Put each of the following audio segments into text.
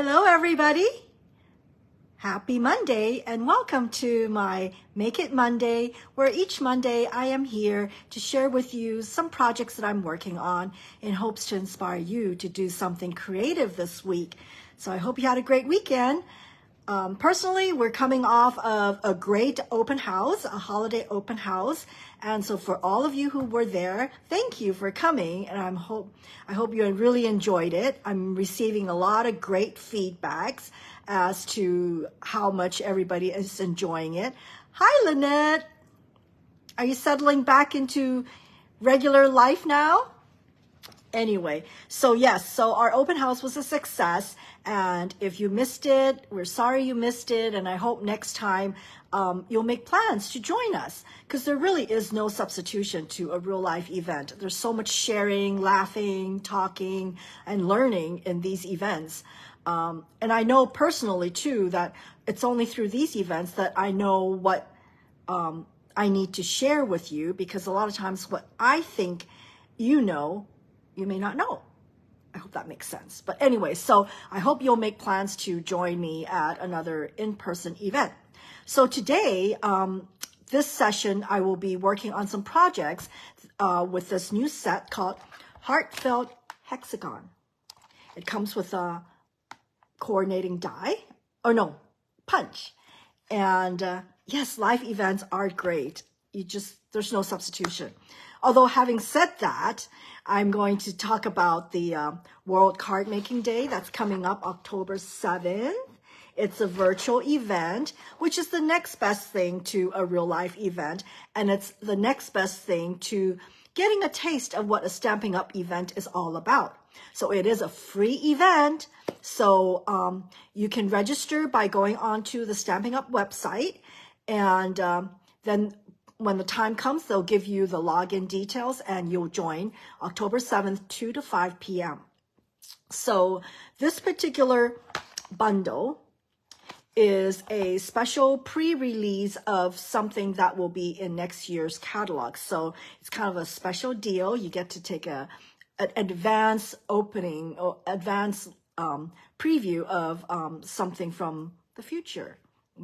Hello, everybody. Happy Monday and welcome to my Make It Monday, where each Monday I am here to share with you some projects that I'm working on in hopes to inspire you to do something creative this week. So I hope you had a great weekend. Personally, we're coming off of a great open house, a holiday open house. And so for all of you who were there, thank you for coming. And I hope you really enjoyed it. I'm receiving a lot of great feedbacks as to how much everybody is enjoying it. Hi, Lynette. Are you settling back into regular life now? Anyway, so yes, so our open house was a success, and if you missed it, we're sorry you missed it, and I hope next time you'll make plans to join us, because there really is no substitution to a real life event. There's so much sharing, laughing, talking, and learning in these events. And I know personally too that it's only through these events that I know what I need to share with you, because a lot of times what I think you know, you may not know. I hope that makes sense. But anyway, so I hope you'll make plans to join me at another in-person event. So today, this session, I will be working on some projects with this new set called Heartfelt Hexagon. It comes with a coordinating die, or no, punch. And yes, live events are great. There's no substitution. Although having said that, I'm going to talk about the World Card Making Day that's coming up October 7th. It's a virtual event, which is the next best thing to a real life event. And it's the next best thing to getting a taste of what a Stampin' Up event is all about. So it is a free event. So you can register by going onto the Stampin' Up website, and then when the time comes, they'll give you the login details and you'll join October 7th, 2 to 5 p.m. So this particular bundle is a special pre-release of something that will be in next year's catalog. So it's kind of a special deal. You get to take an advance opening or advance preview of something from the future.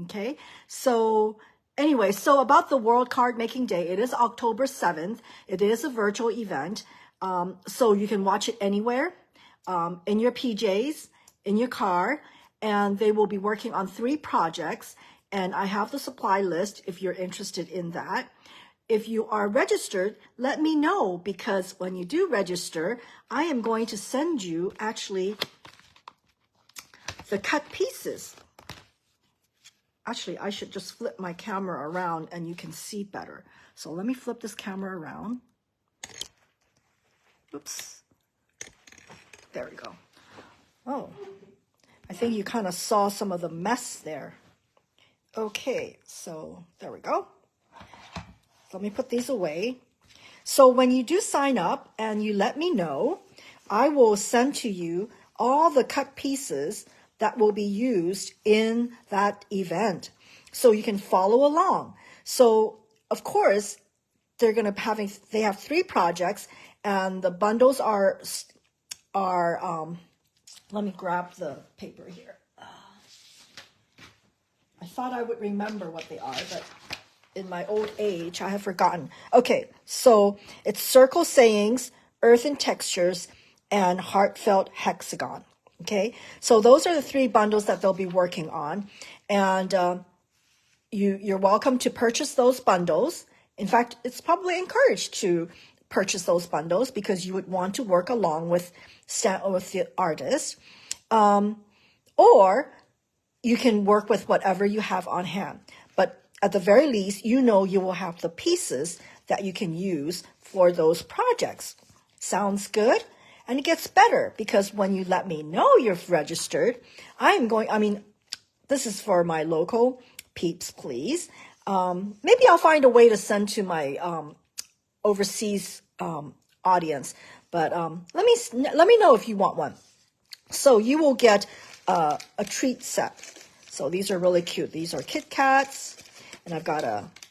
Okay, so anyway, so about the World Card Making Day, it is October 7th. It is a virtual event. So you can watch it anywhere, in your PJs, in your car, and they will be working on 3 projects. And I have the supply list if you're interested in that. If you are registered, let me know, because when you do register, I am going to send you actually the cut pieces. Actually, I should just flip my camera around and you can see better. So let me flip this camera around. Oops. There we go. Oh, I think you kind of saw some of the mess there. Okay, so there we go. Let me put these away. So when you do sign up and you let me know, I will send to you all the cut pieces that will be used in that event, so you can follow along. So of course they have 3 projects, and the bundles are let me grab the paper here. I thought I would remember what they are, but in my old age I have forgotten. Okay, so it's Circle Sayings, Earth and Textures, and Heartfelt Hexagon. Okay, so those are the 3 bundles that they'll be working on, and you're welcome to purchase those bundles. In fact, it's probably encouraged to purchase those bundles because you would want to work along with the artist, or you can work with whatever you have on hand. But at the very least, you will have the pieces that you can use for those projects. Sounds good? And it gets better, because when you let me know you've registered, this is for my local peeps, please. Maybe I'll find a way to send to my overseas audience, but let me know if you want one. So you will get a treat set. So these are really cute. These are Kit Kats, and I've got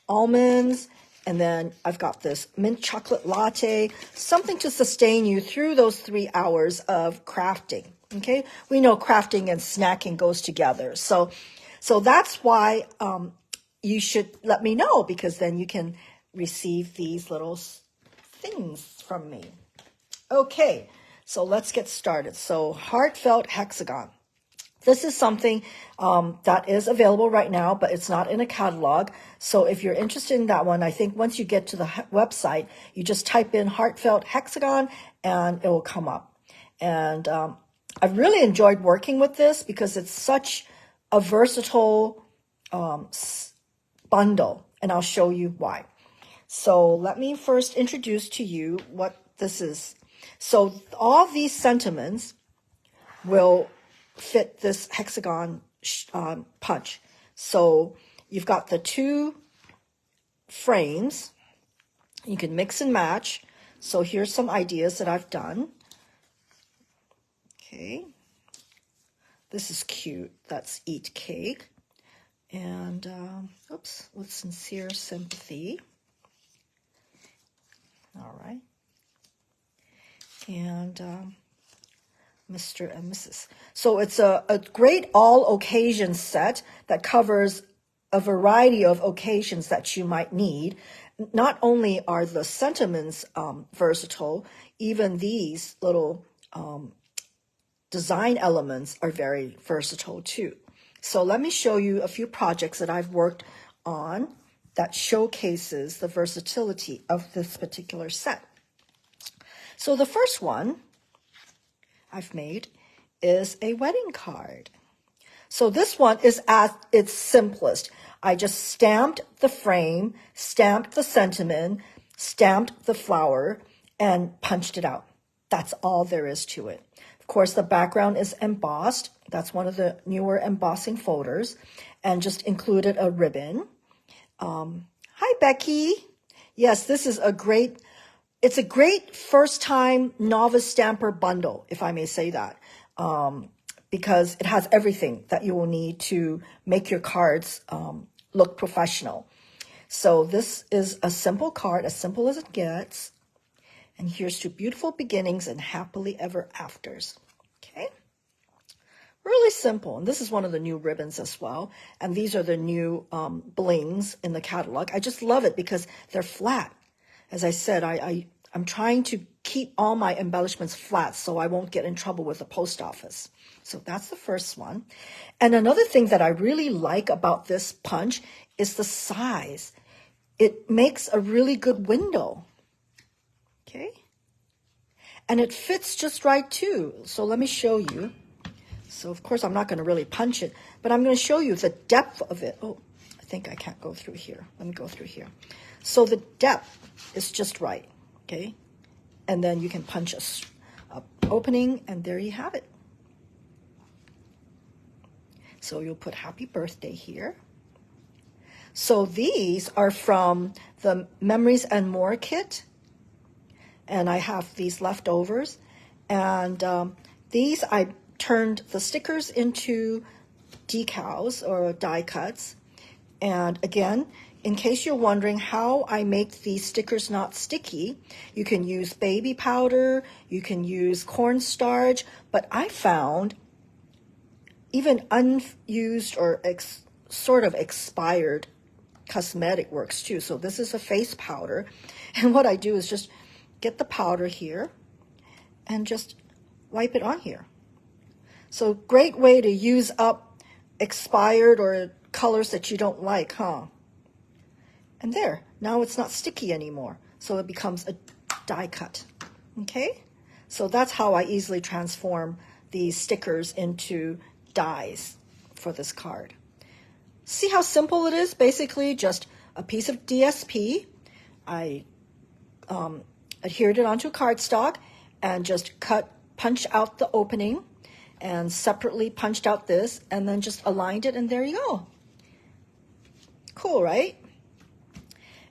almonds, and then I've got this mint chocolate latte, something to sustain you through those 3 hours of crafting. Okay, we know crafting and snacking goes together. So that's why you should let me know, because then you can receive these little things from me. Okay, so let's get started. So Heartfelt Hexagon. This is something that is available right now, but it's not in a catalog. So if you're interested in that one, I think once you get to the website, you just type in Heartfelt Hexagon and it will come up. And I've really enjoyed working with this because it's such a versatile bundle, and I'll show you why. So let me first introduce to you what this is. So all these sentiments will fit this hexagon punch. So you've got the two frames. You can mix and match. So here's some ideas that I've done. Okay. This is cute. That's Eat Cake. And, oops, with sincere sympathy. All right. And Mr. and Mrs. So it's a great all occasion set that covers a variety of occasions that you might need. Not only are the sentiments versatile, even these little design elements are very versatile too. So let me show you a few projects that I've worked on that showcases the versatility of this particular set. So the first one I've made is a wedding card. So this one is at its simplest. I just stamped the frame, stamped the sentiment, stamped the flower, and punched it out. That's all there is to it. Of course, the background is embossed. That's one of the newer embossing folders, and just included a ribbon. Hi, Becky. Yes, this is it's a great first-time novice stamper bundle, if I may say that, because it has everything that you will need to make your cards look professional. So this is a simple card, as simple as it gets. And here's to beautiful beginnings and happily ever afters. Okay? Really simple. And this is one of the new ribbons as well. And these are the new blings in the catalog. I just love it because they're flat. As I said, I'm trying to keep all my embellishments flat so I won't get in trouble with the post office. So that's the first one. And another thing that I really like about this punch is the size. It makes a really good window. Okay? And it fits just right too. So let me show you. So of course I'm not going to really punch it, but I'm going to show you the depth of it. Oh, I think I can't go through here. Let me go through here. So the depth is just right. Okay? And then you can punch a opening, and there you have it. So you'll put happy birthday here. So these are from the Memories and More kit. And I have these leftovers. And these, I turned the stickers into decals or die cuts. And again, in case you're wondering how I make these stickers not sticky, you can use baby powder, you can use cornstarch, but I found even unused or sort of expired cosmetic works too. So this is a face powder. And what I do is just get the powder here and just wipe it on here. So great way to use up expired or colors that you don't like, huh? And there, now it's not sticky anymore. So it becomes a die cut, okay? So that's how I easily transform these stickers into dies for this card. See how simple it is? Basically just a piece of DSP. I adhered it onto cardstock and just punch out the opening and separately punched out this and then just aligned it, and there you go. Cool, right?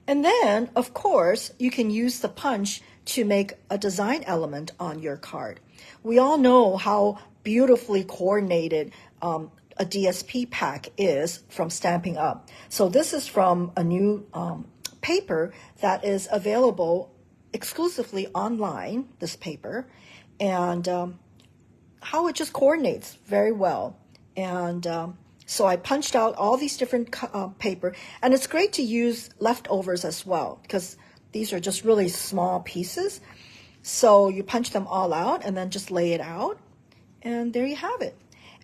And then, of course, you can use the punch to make a design element on your card. We all know how beautifully coordinated a DSP pack is from Stampin' Up. So this is from a new paper that is available exclusively online, this paper. And it just coordinates very well. And so I punched out all these different paper, and it's great to use leftovers as well because these are just really small pieces. So you punch them all out and then just lay it out, and there you have it.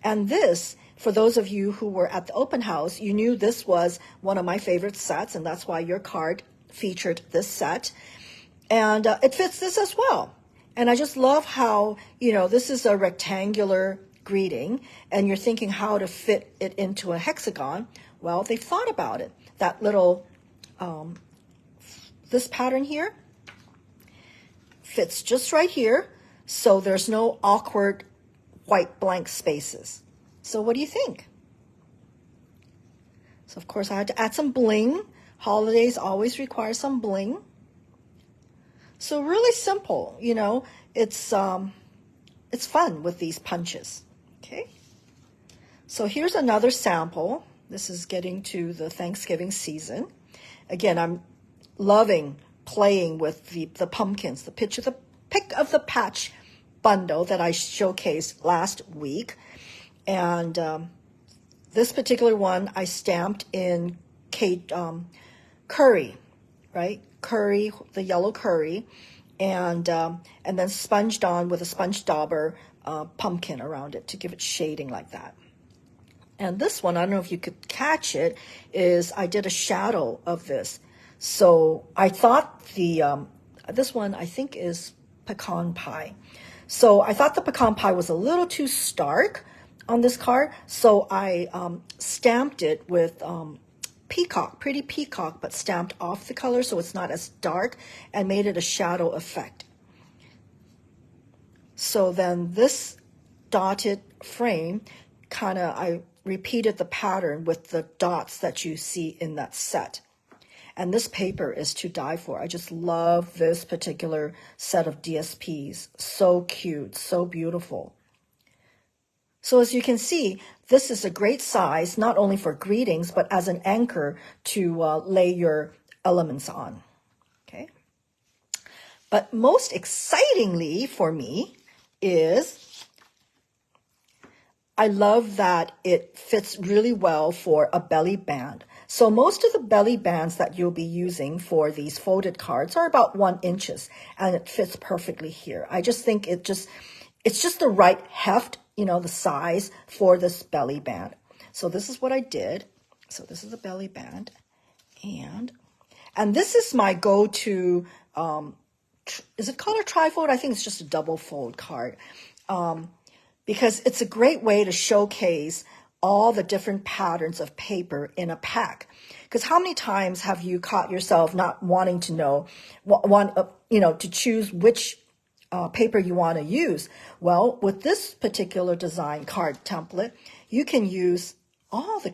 And this, for those of you who were at the open house, you knew this was one of my favorite sets, and that's why your card featured this set. And it fits this as well. And I just love how, this is a rectangular greeting, and you're thinking how to fit it into a hexagon. Well, they thought about it. That little, this pattern here fits just right here, so there's no awkward white blank spaces. So what do you think? So of course I had to add some bling. Holidays always require some bling. So really simple, it's fun with these punches. Okay. So here's another sample. This is getting to the Thanksgiving season. Again, I'm loving playing with the pumpkins, the pick of the patch bundle that I showcased last week. And this particular one I stamped in curry, right? Curry, the yellow curry, and then sponged on with a sponge dauber pumpkin around it to give it shading like that. And this one, I don't know if you could catch it, is I did a shadow of this. So I thought this one I think is pecan pie. So I thought the pecan pie was a little too stark on this card, so I stamped it with peacock, pretty peacock, but stamped off the color so it's not as dark and made it a shadow effect. So then this dotted frame, I repeated the pattern with the dots that you see in that set. And this paper is to die for. I just love this particular set of DSPs. So cute, so beautiful. So as you can see, this is a great size, not only for greetings, but as an anchor to lay your elements on. Okay. But most excitingly for me is I love that it fits really well for a belly band. So most of the belly bands that you'll be using for these folded cards are about 1 inch, and it fits perfectly here. I just think it's just the right heft, the size for this belly band. So this is what I did. So this is the belly band, and this is my go-to. Is it called a trifold? I think it's just a double fold card. Because it's a great way to showcase all the different patterns of paper in a pack. Because how many times have you caught yourself not wanting to know, to choose which paper you want to use? Well, with this particular design card template, you can use all the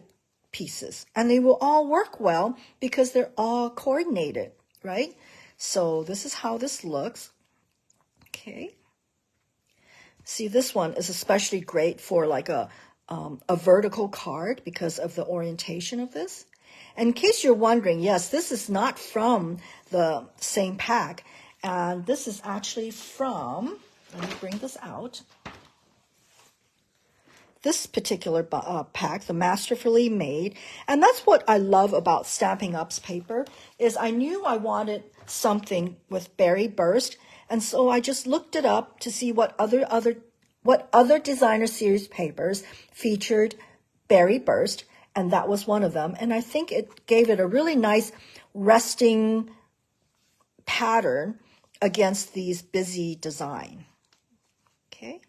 pieces, and they will all work well because they're all coordinated, right? So this is how this looks. Okay. See, this one is especially great for like a vertical card because of the orientation of this. And in case you're wondering, yes, this is not from the same pack. And this is actually from, let me bring this out. This particular pack, the Masterfully Made. And that's what I love about Stampin' Up's paper, is I knew I wanted something with berry burst. And so I just looked it up to see what other designer series papers featured berry burst, and that was one of them. And I think it gave it a really nice resting pattern against these busy design. Okay.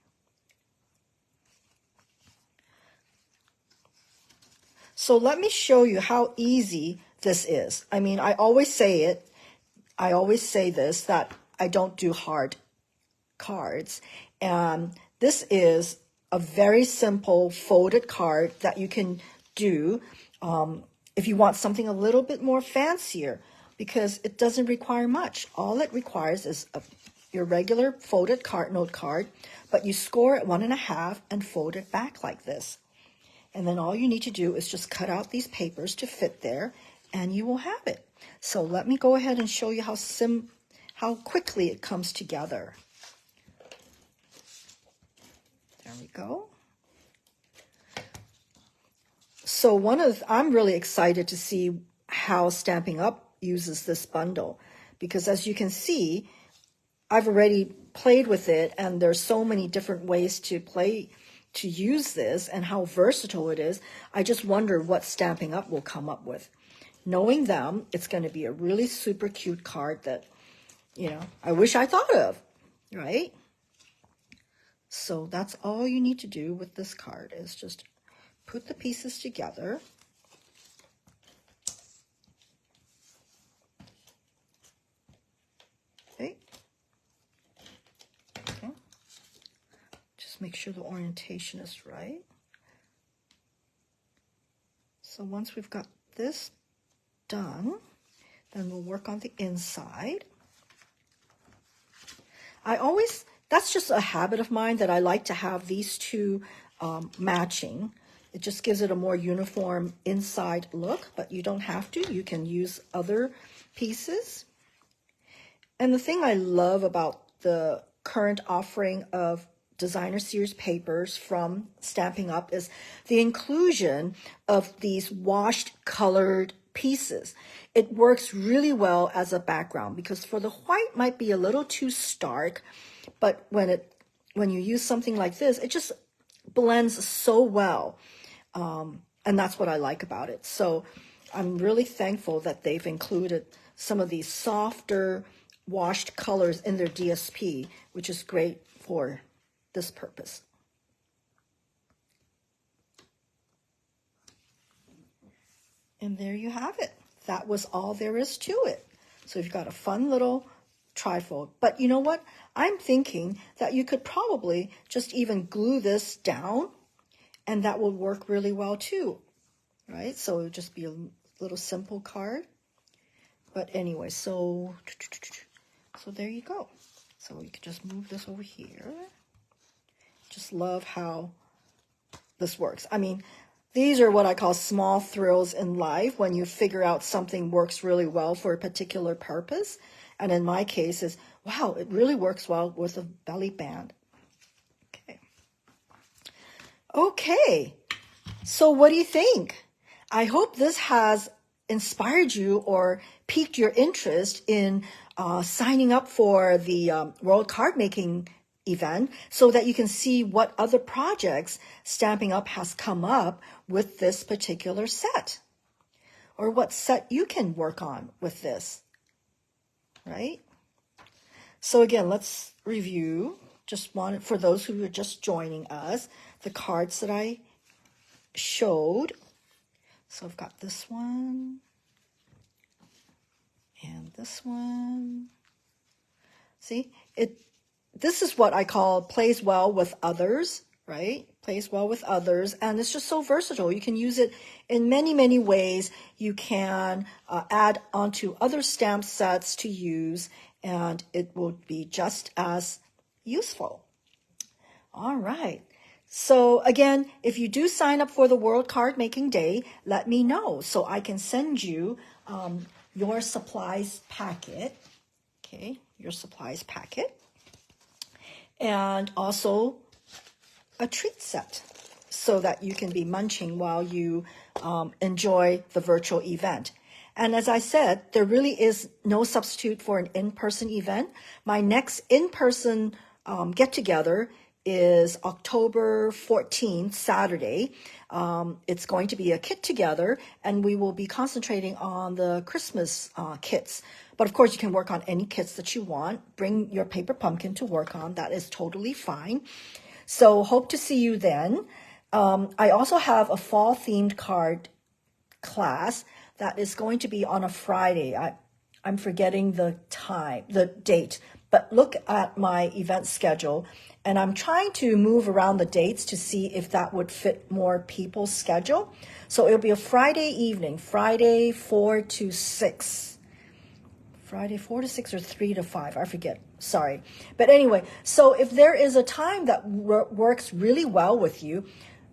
So let me show you how easy this is. I mean, I always say this, that I don't do hard cards. And this is a very simple folded card that you can do if you want something a little bit more fancier, because it doesn't require much. All it requires is your regular folded note card, but you score it 1.5 and fold it back like this. And then all you need to do is just cut out these papers to fit there, and you will have it. So let me go ahead and show you how quickly it comes together. There we go. So I'm really excited to see how Stampin' Up uses this bundle, because as you can see, I've already played with it, and there's so many different ways to use this and how versatile it is. I just wonder what Stampin' Up will come up with. Knowing them, it's going to be a really super cute card that, I wish I thought of, right? So that's all you need to do with this card is just put the pieces together. Okay. Okay. Just make sure the orientation is right. So once we've got this done, then we'll work on the inside. That's just a habit of mine that I like to have these two matching. It just gives it a more uniform inside look, but you don't have to. You can use other pieces. And the thing I love about the current offering of designer series papers from Stampin' Up is the inclusion of these washed colored pieces. It works really well as a background because for the white might be a little too stark, but when you use something like this, it just blends so well. And that's what I like about it. So I'm really thankful that they've included some of these softer washed colors in their DSP, which is great for this purpose. And there you have it. That was all there is to it. So you've got a fun little trifold. But you know what? I'm thinking that you could probably just even glue this down, and that will work really well too, right? So it would just be a little simple card. But anyway, so there you go. So you can just move this over here. Just love how this works. I mean, these are what I call small thrills in life when you figure out something works really well for a particular purpose. And in my case is, wow, it really works well with a belly band. Okay. Okay. So what do you think? I hope this has inspired you or piqued your interest in signing up for the World Card Making event so that you can see what other projects Stampin' Up has come up with this particular set, or what set you can work on with this, right? So again, let's review. Just wanted, for those who are just joining us, the cards that I showed. So I've got this one and this one. See, this is what I call plays well with others, right? Plays well with others, and it's just so versatile. You can use it in many, many ways. You can add onto other stamp sets to use, and it will be just as useful. All right. So again, if you do sign up for the World Card Making Day, let me know so I can send you your supplies packet. Okay, your supplies packet. And also a treat set so that you can be munching while you enjoy the virtual event. And as I said, there really is no substitute for an in-person event. My next in-person get-together is October 14th, Saturday. It's going to be a kit together, and we will be concentrating on the Christmas kits. But of course, you can work on any kits that you want. Bring your paper pumpkin to work on. That is totally fine. So hope to see you then. I also have a fall-themed card class that is going to be on a Friday. I'm forgetting the date, but look at my event schedule, and I'm trying to move around the dates to see if that would fit more people's schedule. So it'll be a Friday evening, Friday 4 to 6. Friday 4 to 6 or 3 to 5, I forget, sorry. But anyway, so if there is a time that works really well with you,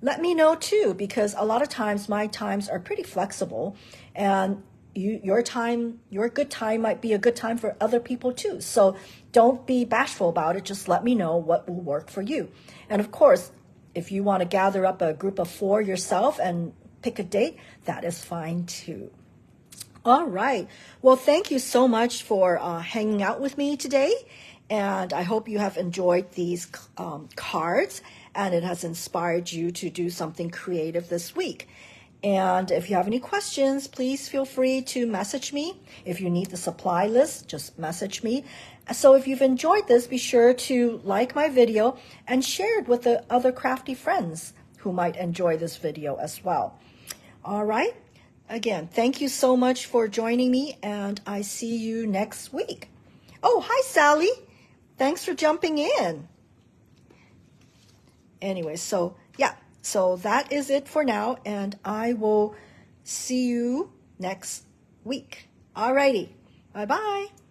let me know too, because a lot of times my times are pretty flexible, and your good time might be a good time for other people too. So don't be bashful about it. Just let me know what will work for you. And of course, if you want to gather up a group of 4 yourself and pick a date, that is fine too. All right. Well, thank you so much for hanging out with me today. And I hope you have enjoyed these cards and it has inspired you to do something creative this week. And if you have any questions, please feel free to message me. If you need the supply list, just message me. So if you've enjoyed this, be sure to like my video and share it with the other crafty friends who might enjoy this video as well. All right. Again, thank you so much for joining me, and I see you next week. Oh, hi, Sally. Thanks for jumping in. Anyway, so yeah. So that is it for now, and I will see you next week. Alrighty, bye-bye.